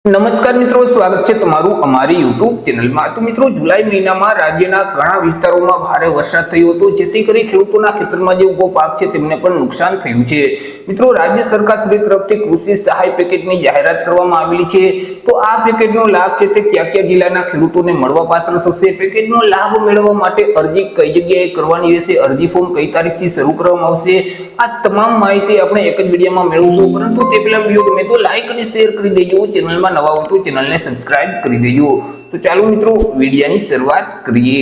નમસ્કાર મિત્રો, સ્વાગત છે તમારું અમારી YouTube ચેનલમાં। તો મિત્રો, જુલાઈ મહિનામાં રાજ્યના ઘણા વિસ્તારોમાં ભારે વરસાદ થયો હતો, જેથી કરી ખેડૂતોના ખેતરમાં જે ઉભો પાક છે તેમને પણ નુકસાન થયું છે। મિત્રો, રાજ્ય સરકાર શ્રી તરફથી કૃષિ સહાય પેકેજની જાહેરાત કરવામાં આવેલી છે। તો આ પેકેજનો લાભ છે તે કયા કયા જિલ્લાના ખેડૂતોને મળવાપાત્ર થશે, પેકેજનો લાભ મેળવવા માટે અરજી કઈ જગ્યાએ કરવાની રહેશે, અરજી ફોર્મ કઈ તારીખથી શરૂ કરવામાં આવશે, આ તમામ માહિતી આપણે એક જ વિડીયોમાં મેળવશું। પરંતુ તે પહેલા વિડીયો ગમે તો લાઈક અને શેર કરી દેજો, ચેનલમાં નવા हो तो चैनल ने सब्सक्राइब कर दीजिए। तो चलो मित्रों, वीडियो की शुरुआत करिए।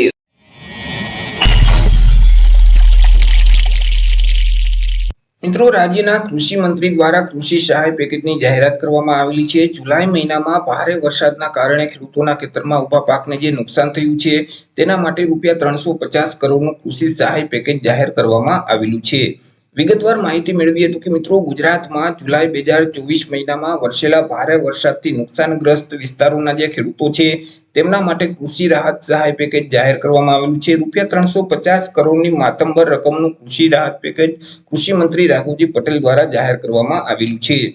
मित्रों, राज्यना कृषि मंत्री द्वारा कृषि सहाय पेकेजनी जाहेरात करवामां आवेली छे। जुलाई महीनामां भारे वरसादना कारणे खेडूतोना खेतरमां उभा पाकने जे नुकसान थयुं छे तेना माटे रूपिया 350 करोड़नुं कृषि सहाय पेकेज जाहेर करवामां आवेलुं छे। विगतवार माहिती मेळवीए तो कि मित्रों, गुजरातमां जुलाई 2024 महीनामां वरसेला भारे वरसादथी नुकसानग्रस्त विस्तारोना जे खेडूतो छे तेमना माटे कृषि राहत सहाय पेकेज जाहेर करवामां आवेलुं छे। रूपिया 350 करोड़नी मातंबर रकमनुं कृषि राहत पेकेज कृषि मंत्री राघवजी पटेल द्वारा जाहेर करवामां आवेलुं छे।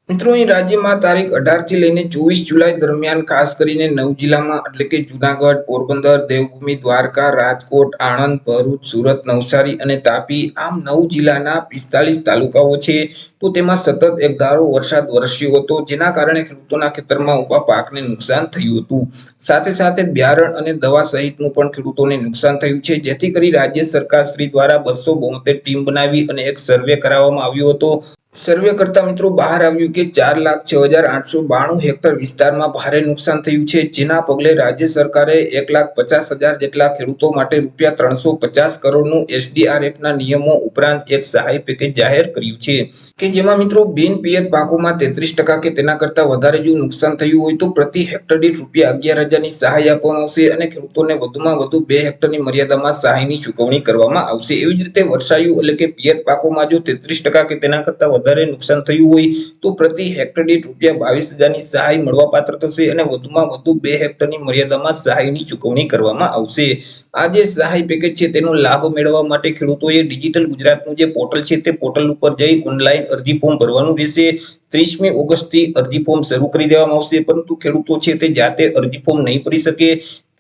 मित्रों, राज्य में तारीख 18 थी लईने 24 जुलाई दरमियान खास करीने 9 जिला में एटले के जूनागढ़, पोरबंदर, देवभूमि, द्वारका, राजकोट, आणंद, भरूच, सूरत, नवसारी अने तापी आम 9 जिल्लाना 45 तालुकाओ छे। तो तेमां सतत एक धारो वरसाद वरस्यो हतो, जेना कारणे खेडूतोना खेतरमां उभा पाकने नुकसान थयुं हतुं। साथे साथे बियारण अने दवा सहितनुं पण खेडूतोने नुकसान थयुं छे, जेथी करी राज्य सरकार श्री द्वारा 272 टीम बनावी अने एक सर्वे कराववामां आव्यो हतो। सर्वे करता मित्रों बहार आव्युं के 4,06,892 हेक्टर विस्तारमां भारे नुकसान थयुं छे, जेना पगले राज्य सरकारे 1,50,000 जेटला खेडूतो माटे रूपिया 350 करोड़नुं एसडीआरएफ ना नियमों उपरांत एक सहाय पेकेज जाहेर कर्युं छे के जेमां मित्रों बिन पियत पाकोमां 33% के तेना करता वधारे जो नुकसान थयुं होय तो प्रति हेक्टर दीठ रूपिया 11,000 ની સહાય આપવામાં આવશે અને ખેડૂતોને વધુમાં વધુ 2 હેક્ટરની મર્યાદામાં સહાયની ચૂકવણી કરવામાં આવશે। એવી જ રીતે વર્ષાયુ એટલે કે પિયત પાકોમાં જો 33% કે તેના કરતા વધારે નુકસાન થયું હોય તો પ્રતિ હેક્ટર દીઠ રૂપિયા 22,000 ની સહાય મળવાપાત્ર થશે અને વધુમાં વધુ 2 હેક્ટરની મર્યાદામાં સહાયની ચૂકવણી કરવામાં આવશે। આ જે સહાય પેકેજ છે તેનો લાભ મેળવવા માટે ખેડૂતોએ ડિજિટલ ગુજરાતનું જે પોર્ટલ છે તે પોર્ટલ ઉપર જઈ ઓનલાઈન અરજી ફોર્મ ભરવાનું રહેશે। 30મી ઓગસ્ટથી અરજી ફોર્મ શરૂ કરી દેવામાં આવશે, પરંતુ ખેડૂતો છે તે જાતે અરજી ફોર્મ નહીં ભરી શકે।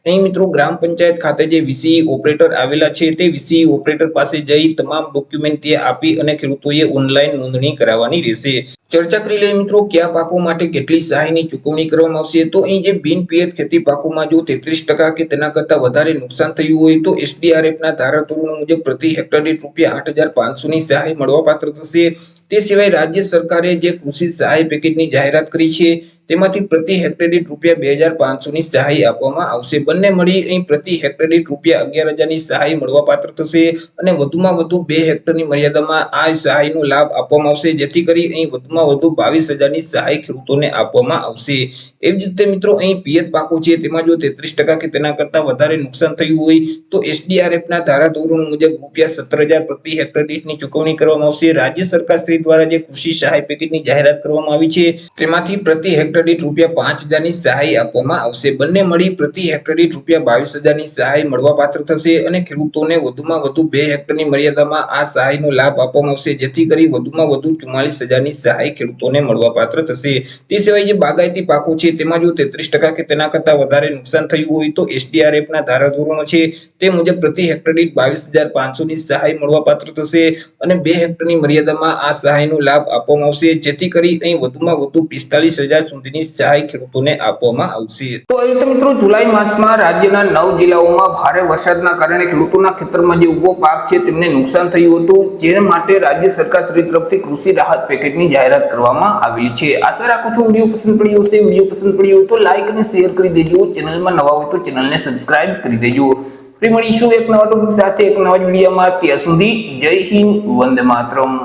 અહીં મિત્રો ગ્રામ પંચાયત ખાતે જે વીસીઈ ઓપરેટર આવેલા છે તે વીસીઈ ઓપરેટર પાસે જઈ તમામ ડોક્યુમેન્ટ તે આપી અને ખેડૂતોએ ઓનલાઈન નોંધણી કરાવવાની રહેશે। ચર્ચા કરી લઈએ મિત્રો કયા પાકો માટે કેટલી સહાયની ચૂકવણી કરવામાં આવશે। તો અહીં જે બિન પિયત ખેતી પાકોમાં જો 33% કે તેના કરતા વધારે નુકસાન થયું હોય તો એસડીઆરએફના ધારાધોરણો મુજબ પ્રતિ હેક્ટર દીઠ રૂપિયા 8,500 ની સહાય મળવાપાત્ર થશે। તે સિવાય રાજ્ય સરકારે જે કૃષિ સહાય પેકેજની જાહેરાત કરી છે તેમાંથી પ્રતિ હેક્ટર દીઠ રૂપિયા 2,500 ની સહાય આપવામાં આવશે। બંને મળી અહીં પ્રતિ હેક્ટર દીઠ રૂપિયા 11,000 ની સહાય મળવાપાત્ર થશે અને વધુમાં વધુ 2 હેક્ટરની મર્યાદામાં આ સહાયનો લાભ આપવામાં આવશે, જેથી કરી અહીં વધુમાં વધુ 22,000 ની સહાય ખેડૂતોને આપવામાં આવશે। એવી જ રીતે મિત્રો અહીં પિયત પાકો છે તેમાં જો 33% કે તેના કરતા વધારે નુકસાન થયું હોય તો એસડીઆરએફના ધારાધોરણો મુજબ રૂપિયા 17,000 પ્રતિ હેક્ટર દીઠની ચૂકવણી કરવામાં આવશે। રાજ્ય સરકાર શ્રી દ્વારા જે કૃષિ સહાય પેકેજની જાહેરાત કરવામાં આવી છે તેમાંથી પ્રતિ હેક્ટર દીઠ રૂપિયા 5,000 ની સહાય આપવામાં આવશે। બંને મળી પ્રતિ હેક્ટર દીઠ રૂપિયા 22,000 ની સહાય મળવાપાત્ર થશે અને ખેડૂતોને વધુમાં વધુ 2 હેક્ટરની મર્યાદામાં આ સહાયનો લાભ આપવામાં આવશે, જેથી કરી વધુમાં વધુ 44,000 ની સહાય ખેડૂતોને મળવાપાત્ર થશે। તે સિવાય જે બાગાયતી પાકો છે તેમાં જો 33% કે તેના કરતા વધારે નુકસાન થયું હોય તો એસડીઆરએફના ધારાધોરણો છે તે મુજબ પ્રતિ હેક્ટર દીઠ 22,500 ની સહાય મળવાપાત્ર થશે અને 2 હેક્ટરની મર્યાદામાં આ સહાયનો લાભ આપવામાં આવશે, જેથી કરી અહીં વધુમાં વધુ 45,000 સુધીની સહાય ખેડૂતોને આપવામાં આવશે। તો એ રીતે મિત્રો જુલાઈ માસમાં રાજ્યના 9 જિલ્લાઓમાં ભારે વરસાદના કારણે ખેડૂતોના ખેતરમાં જે ઉભો પાક છે તેમને નુકસાન થયું હતું, જે માટે રાજ્ય સરકાર શ્રી તરફથી કૃષિ રાહત પેકેજની જાહેરાત કરવામાં આવેલી છે। આશા રાખું છું વિડીયો પસંદ પડ્યો હશે। વિડીયો પસંદ પડ્યો તો લાઈક અને શેર કરી દેજો, ચેનલમાં નવા હોય તો ચેનલને સબસ્ક્રાઇબ કરી દેજો। ફરી મળીશું એક નવા ટોપિક સાથે એક નવા વિડીયોમાં। ત્યાં સુધી જય હિન્દ, વંદે માતરમ।